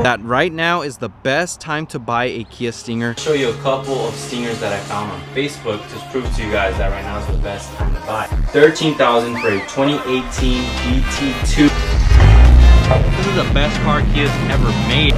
that right now is the best time to buy a Kia Stinger. I'll show you a couple of Stingers that I found on Facebook to prove to you guys that right now is the best time to buy. $13,000 for a 2018 GT2. This is the best car Kia's ever made.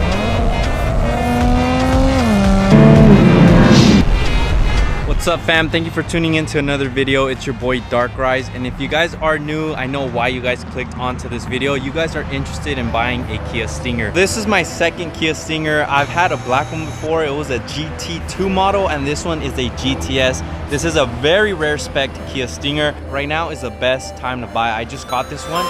What's up, fam? Thank you for tuning in to another video. It's your boy Darkrise, and if you guys are new, I know why you guys clicked onto this video. You guys are interested in buying a Kia Stinger. This is my second Kia Stinger. I've had a black one before. It was a GT2 model, and this one is a GTS. This is a very rare spec Kia Stinger. Right now is the best time to buy. I just got this one.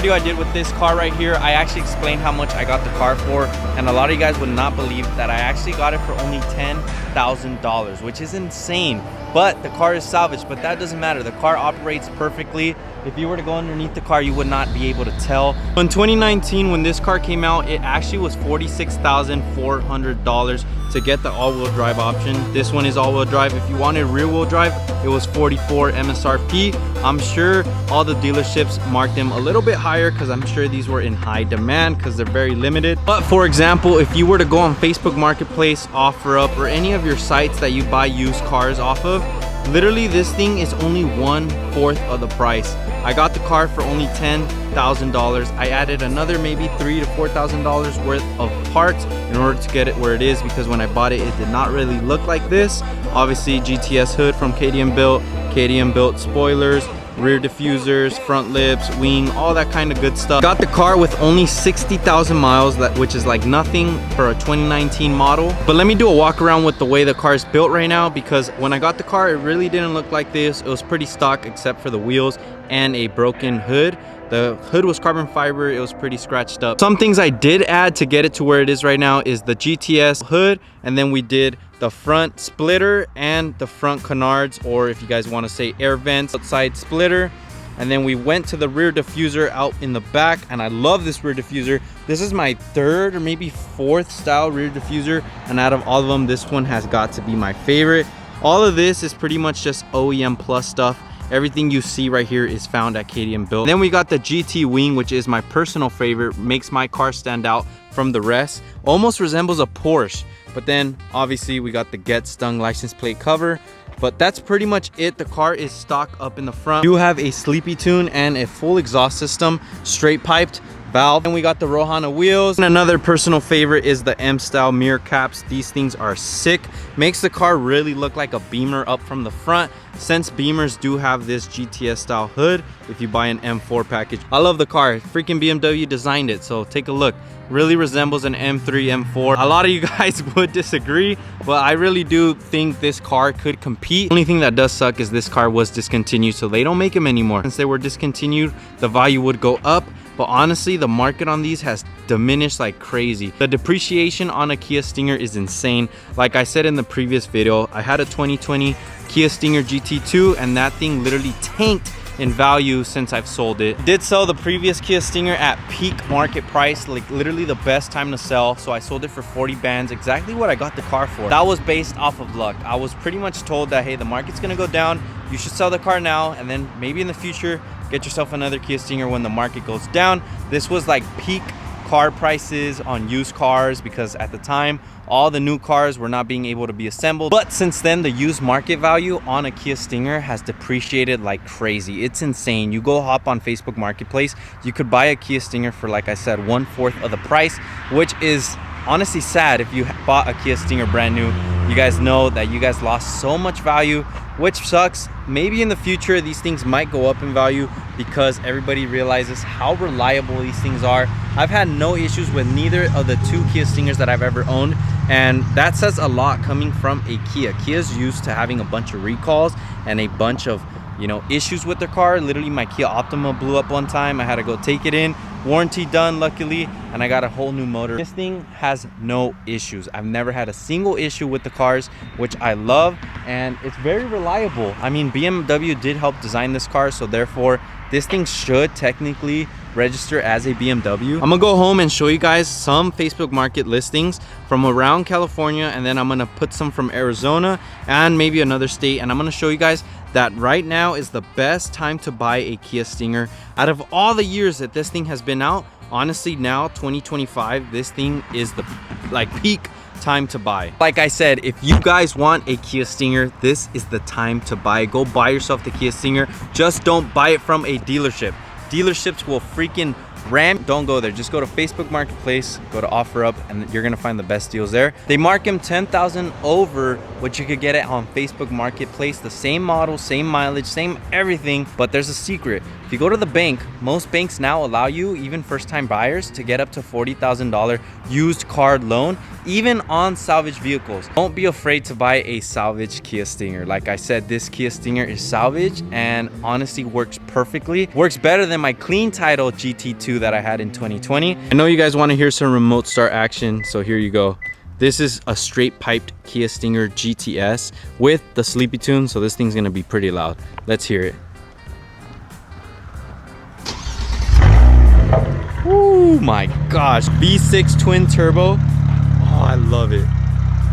I did with this car right here, I actually explained how much I got the car for, and a lot of you guys would not believe that I actually got it for only $10,000, which is insane. But the car is salvaged, but that doesn't matter. The car operates perfectly. If you were to go underneath the car, you would not be able to tell. In 2019, when this car came out, it actually was $46,400 to get the all-wheel drive option. This one is all-wheel drive. If you wanted rear-wheel drive, it was $44 MSRP. I'm sure all the dealerships marked them a little bit higher because I'm sure these were in high demand because they're very limited. But for example, if you were to go on Facebook Marketplace, OfferUp, or any of your sites that you buy used cars off of, literally this thing is only 1/4 of the price. I got the car for only $10,000. I added another maybe $3,000 to $4,000 worth of parts in order to get it where it is, because when I bought it, it did not really look like this. Obviously GTS hood from KTM built spoilers, rear diffusers, front lips, wing, all that kind of good stuff. Got the car with only 60,000 miles, which is like nothing for a 2019 model. But let me do a walk around with the way the car is built right now, because when I got the car, it really didn't look like this. It was pretty stock except for the wheels and a broken hood. The hood was carbon fiber. It was pretty scratched up. Some things I did add to get it to where it is right now is the GTS hood, and then we did the front splitter and the front canards, or if you guys want to say air vents, outside splitter. And then we went to the rear diffuser out in the back, and I love this rear diffuser. This is my third or maybe fourth style rear diffuser, and out of all of them, this one has got to be my favorite. All of this is pretty much just OEM plus stuff. Everything you see right here is found at KTM built. Then we got the GT wing, which is my personal favorite, makes my car stand out from the rest. Almost resembles a Porsche. But then obviously we got the Get Stung license plate cover. But that's pretty much it. The car is stock up in the front. You have a SLEEPYTUNED and a full exhaust system, straight piped valve. And we got the Rohana wheels. And another personal favorite is the M style mirror caps. These things are sick. Makes the car really look like a Beamer up from the front, since Beamers do have this GTS style hood if you buy an M4 package. I love the car. Freaking BMW designed it, so take a look. Really resembles an M3, M4. A lot of you guys would disagree, but I really do think this car could compete. The only thing that does suck is this car was discontinued, so they don't make them anymore. Since they were discontinued, the value would go up, but honestly, the market on these has diminished like crazy. The depreciation on a Kia Stinger is insane. Like I said in the previous video, I had a 2020 Kia Stinger GT2, and that thing literally tanked in value since I've sold it. Did sell the previous Kia Stinger at peak market price, like literally the best time to sell. So I sold it for 40 bands, exactly what I got the car for. That was based off of luck. I was pretty much told that, hey, the market's gonna go down. You should sell the car now, and then maybe in the future, get yourself another Kia Stinger when the market goes down. This was like peak car prices on used cars, because at the time all the new cars were not being able to be assembled. But since then, the used market value on a Kia Stinger has depreciated like crazy. It's insane. You go hop on Facebook Marketplace, you could buy a Kia Stinger for, like I said, 1/4 of the price, which is honestly sad. If you bought a Kia Stinger brand new, you guys know that you guys lost so much value, which sucks. Maybe in the future these things might go up in value because everybody realizes how reliable these things are. I've had no issues with neither of the two Kia Stingers that I've ever owned, and that says a lot coming from a Kia. Kia's used to having a bunch of recalls and a bunch of you know, issues with their car. Literally my Kia Optima blew up one time. I had to go take it in, warranty done luckily, and I got a whole new motor. This thing has no issues. I've never had a single issue with the cars, which I love, and it's very reliable. I mean, BMW did help design this car, so therefore this thing should technically register as a BMW. I'm gonna go home and show you guys some Facebook Market listings from around California, and then I'm gonna put some from Arizona and maybe another state, and I'm gonna show you guys that right now is the best time to buy a Kia Stinger. Out of all the years that this thing has been out, honestly now 2025, this thing is the like peak time to buy. Like I said, if you guys want a Kia Stinger, this is the time to buy. Go buy yourself the Kia Stinger. Just don't buy it from a dealership. Dealerships will freaking ram. Don't go there. Just go to Facebook Marketplace, go to OfferUp, and you're gonna find the best deals there. They mark them 10,000 over what you could get it on Facebook Marketplace. The same model, same mileage, same everything, but there's a secret. If you go to the bank, most banks now allow you, even first-time buyers, to get up to $40,000 used car loan, even on salvage vehicles. Don't be afraid to buy a salvage Kia Stinger. Like I said, this Kia Stinger is salvage and honestly works perfectly. Works better than my clean title GT2 that I had in 2020. I know you guys want to hear some remote start action, so here you go. This is a straight piped Kia Stinger GTS with the SLEEPYTUNED, so this thing's gonna be pretty loud. Let's hear it. Oh my gosh, V6 twin turbo. Oh, I love it.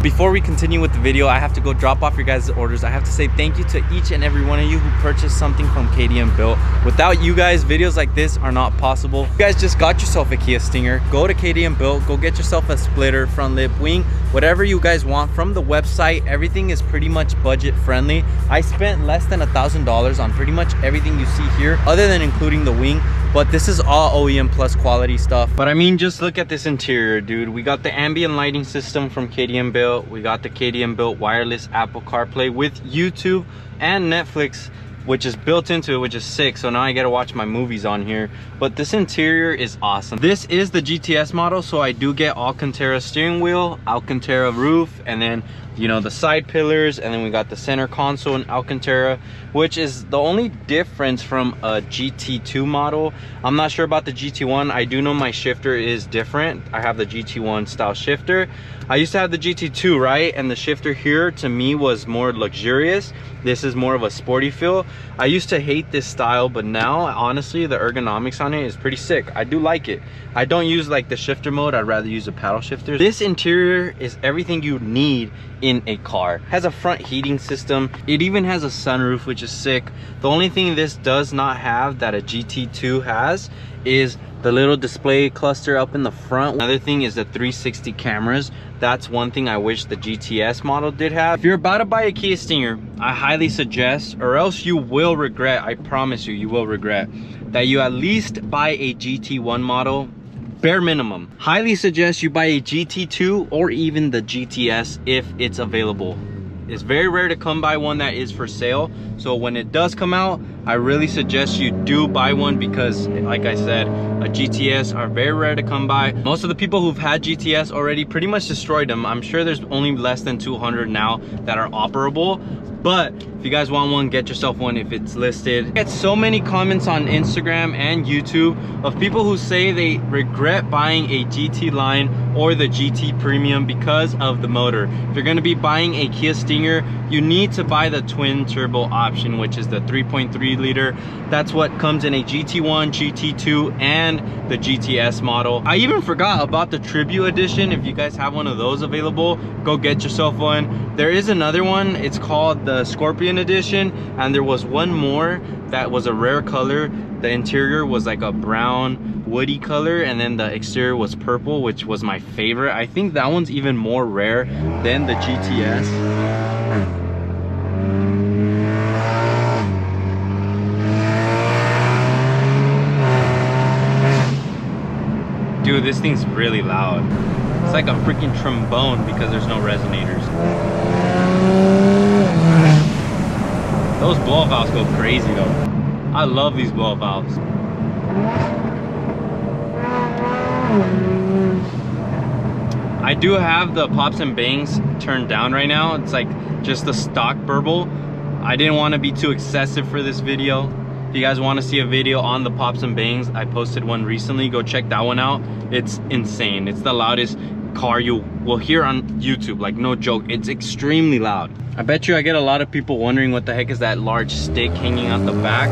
Before we continue with the video, I have to go drop off your guys' orders. I have to say thank you to each and every one of you who purchased something from KDM Built. Without you guys, videos like this are not possible. You guys just got yourself a Kia Stinger. Go to KDM Built, go get yourself a splitter, front lip, wing, whatever you guys want from the website. Everything is pretty much budget friendly. I spent less than $1,000 on pretty much everything you see here, other than including the wing. But this is all OEM plus quality stuff. But I mean, just look at this interior, dude. We got the ambient lighting system from KDM Built. We got the KDM Built wireless Apple CarPlay with YouTube and Netflix, which is built into it, which is sick. So now I gotta watch my movies on here. But this interior is awesome. This is the GTS model, so I do get Alcantara steering wheel, Alcantara roof, and then, you know, the side pillars, and then we got the center console in Alcantara, which is the only difference from a GT2 model. I'm not sure about the GT1. I do know my shifter is different. I have the GT1 style shifter. I used to have the GT2, right? And the shifter here to me was more luxurious. This is more of a sporty feel. I used to hate this style, but now honestly the ergonomics on it is pretty sick. I do like it. I don't use like the shifter mode. I'd rather use a paddle shifter. This interior is everything you need in a car. It has a front heating system. It even has a sunroof, which is sick. The only thing this does not have that a GT2 has is the little display cluster up in the front. Another thing is the 360 cameras. That's one thing I wish the GTS model did have. If you're about to buy a Kia Stinger, I highly suggest, or else you will regret, I promise you, you will regret, that you at least buy a GT1 model. Bare minimum. Highly suggest you buy a GT2 or even the GTS if it's available. It's very rare to come by one that is for sale, so when it does come out, I really suggest you do buy one, because like I said, a GTS are very rare to come by. Most of the people who've had GTS already pretty much destroyed them. I'm sure there's only less than 200 now that are operable, but if you guys want one, get yourself one if it's listed. I get so many comments on Instagram and YouTube of people who say they regret buying a GT line or the GT Premium because of the motor. If you're gonna be buying a Kia Stinger, you need to buy the twin turbo option, which is the 3.3 liter. That's what comes in a GT1, GT2, and the GTS model. I even forgot about the Tribute Edition. If you guys have one of those available, go get yourself one. There is another one, it's called the Scorpion Edition, and there was one more that was a rare color. The interior was like a brown woody color, and then the exterior was purple, which was my favorite. I think that one's even more rare than the GTS. Dude, this thing's really loud. It's like a freaking trombone because there's no resonators. Those blow-off valves go crazy though. I love these blow-off valves. I do have the pops and bangs turned down right now. It's like just the stock burble. I didn't want to be too excessive for this video. If you guys want to see a video on the pops and bangs, I posted one recently. Go check that one out. It's insane. It's the loudest car you will hear on YouTube, like no joke. It's extremely loud. I bet you I get a lot of people wondering what the heck is that large stick hanging out the back.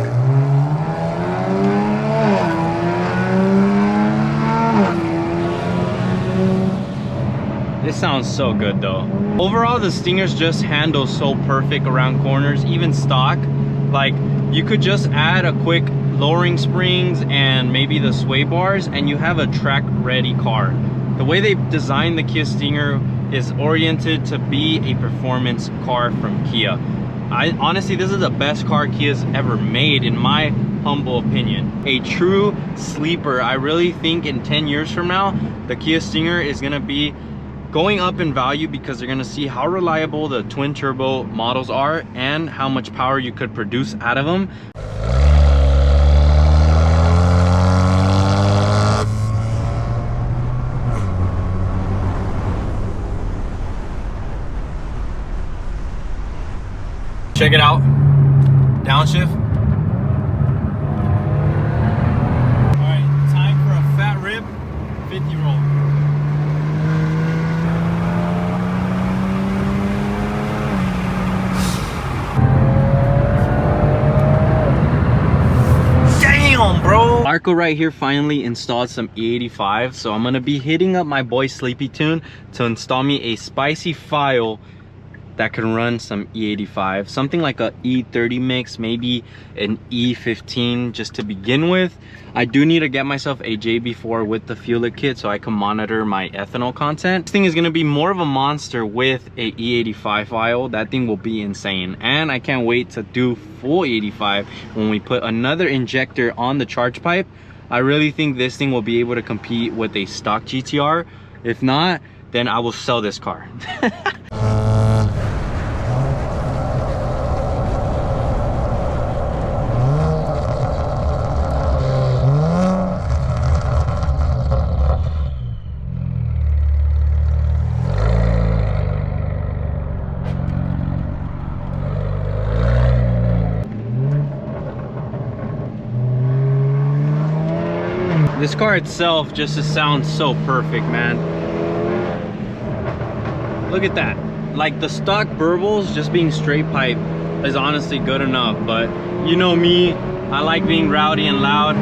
This sounds so good though. Overall, the Stingers just handle so perfect around corners, even stock. Like, you could just add a quick lowering springs and maybe the sway bars and you have a track ready car. The way they designed the Kia Stinger is oriented to be a performance car from Kia. Honestly, this is the best car Kia's ever made, in my humble opinion. A true sleeper. I really think in 10 years from now, the Kia Stinger is gonna be going up in value because they're gonna see how reliable the twin turbo models are and how much power you could produce out of them. Check it out. Downshift. All right, time for a fat rib 50 roll. Damn, bro. Marco right here finally installed some E85, so I'm gonna be hitting up my boy SLEEPYTUNED to install me a spicy file that can run some E85, something like a E30 mix, maybe an E15 just to begin with. I do need to get myself a JB4 with the Fuel It kit so I can monitor my ethanol content. This thing is gonna be more of a monster with a E85 file. That thing will be insane. And I can't wait to do full 85 when we put another injector on the charge pipe. I really think this thing will be able to compete with a stock GTR. If not, then I will sell this car. This car itself just sounds so perfect, man. Look at that. Like, the stock burbles just being straight pipe is honestly good enough, but you know me, I like being rowdy and loud.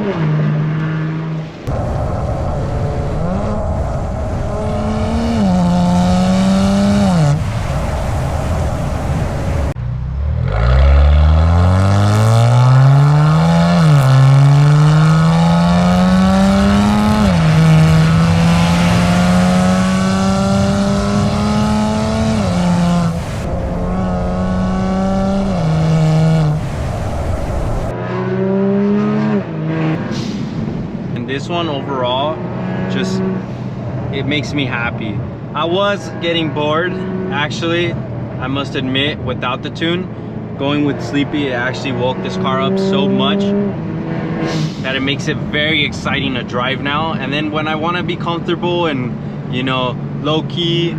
This one overall, just, it makes me happy. I was getting bored, actually, I must admit, without the tune. Going with Sleepy, it actually woke this car up so much that it makes it very exciting to drive now. And then when I want to be comfortable and, you know, low-key,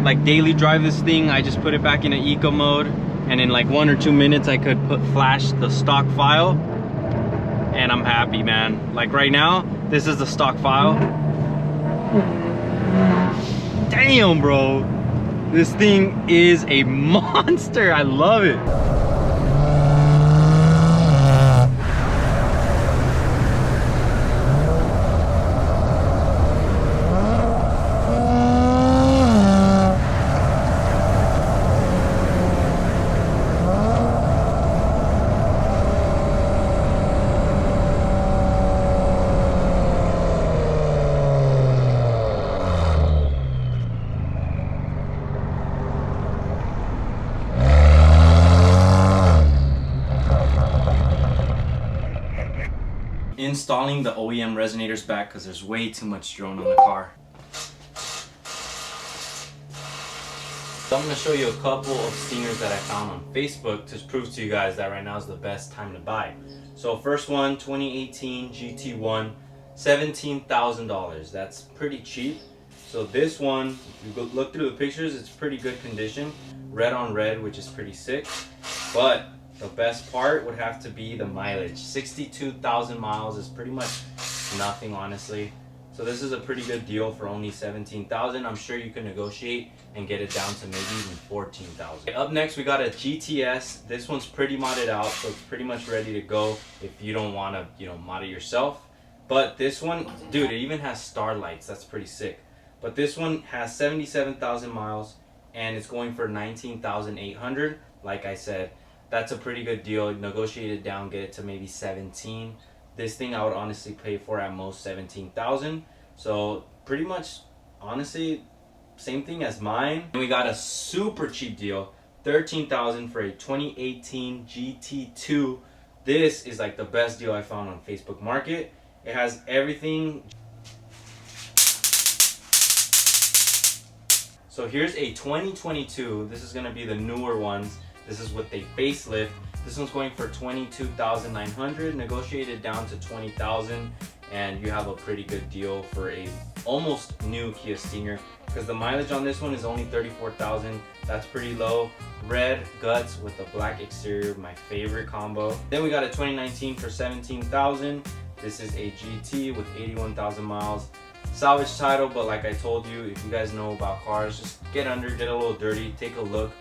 like daily drive this thing, I just put it back into eco mode, and in like 1 or 2 minutes I could flash the stock file, and I'm happy, man. Like right now, this is the stock file. Damn, bro. This thing is a monster. I love it. Installing the OEM resonators back because there's way too much drone on the car. So I'm going to show you a couple of Stingers that I found on Facebook to prove to you guys that right now is the best time to buy. So first one, 2018 GT1, $17,000. That's pretty cheap. So this one, if you look through the pictures, it's pretty good condition. Red on red, which is pretty sick. But the best part would have to be the mileage. 62,000 miles is pretty much nothing, honestly. So this is a pretty good deal for only 17,000. I'm sure you can negotiate and get it down to maybe even 14,000. Up next, we got a GTS. This one's pretty modded out, so it's pretty much ready to go if you don't want to, you know, mod it yourself. But this one, dude, it even has starlights. That's pretty sick. But this one has 77,000 miles and it's going for 19,800. Like I said, that's a pretty good deal. Negotiate it down, get it to maybe 17. This thing I would honestly pay for at most 17,000. So pretty much, honestly, same thing as mine. And we got a super cheap deal, 13,000 for a 2018 GT2. This is like the best deal I found on Facebook Market. It has everything. So here's a 2022. This is gonna be the newer ones. This is with a facelift. This one's going for 22,900, negotiated down to 20,000, and you have a pretty good deal for a almost new Kia Stinger, because the mileage on this one is only 34,000. That's pretty low. Red guts with a black exterior, my favorite combo. Then we got a 2019 for 17,000. This is a GT with 81,000 miles. Salvage title, but like I told you, if you guys know about cars, just get under, get a little dirty, take a look.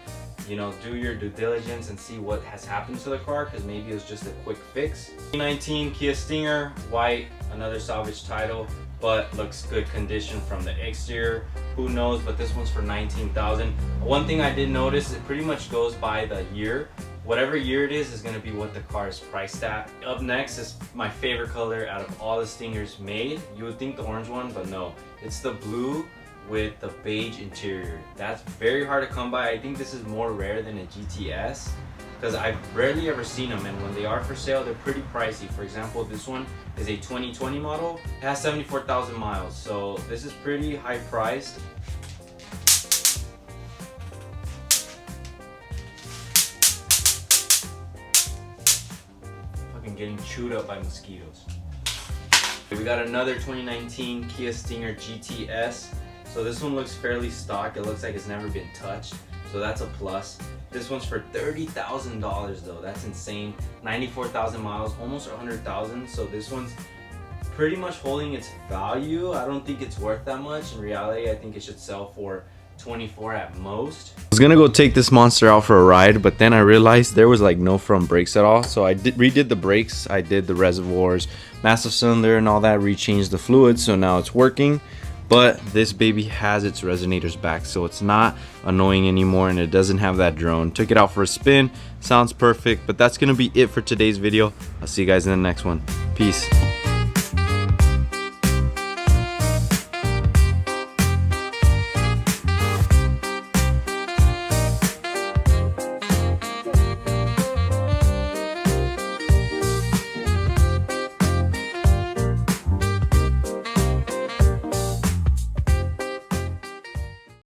You know, do your due diligence and see what has happened to the car, because maybe it was just a quick fix. 2019 Kia Stinger, white, another salvage title, but looks good condition from the exterior. Who knows, but this one's for 19,000. One thing I did notice, it pretty much goes by the year. Whatever year it is gonna be what the car is priced at. Up next is my favorite color out of all the Stingers made. You would think the orange one, but no. It's the blue with the beige interior. That's very hard to come by. I think this is more rare than a GTS because I've rarely ever seen them, and when they are for sale, they're pretty pricey. For example, this one is a 2020 model. It has 74,000 miles, so this is pretty high priced. Fucking getting chewed up by mosquitoes. We got another 2019 Kia Stinger GTS. So this one looks fairly stock. It looks like it's never been touched, so that's a plus. This one's for $30,000 though. That's insane. 94,000 miles, almost 100,000. So this one's pretty much holding its value. I don't think it's worth that much. In reality, I think it should sell for 24 at most. I was gonna go take this monster out for a ride, but then I realized there was like no front brakes at all. So I redid the brakes. I did the reservoirs, master cylinder and all that, rechanged the fluid, so now it's working. But this baby has its resonators back, so it's not annoying anymore, and it doesn't have that drone. Took it out for a spin, sounds perfect. But that's gonna be it for today's video. I'll see you guys in the next one. Peace.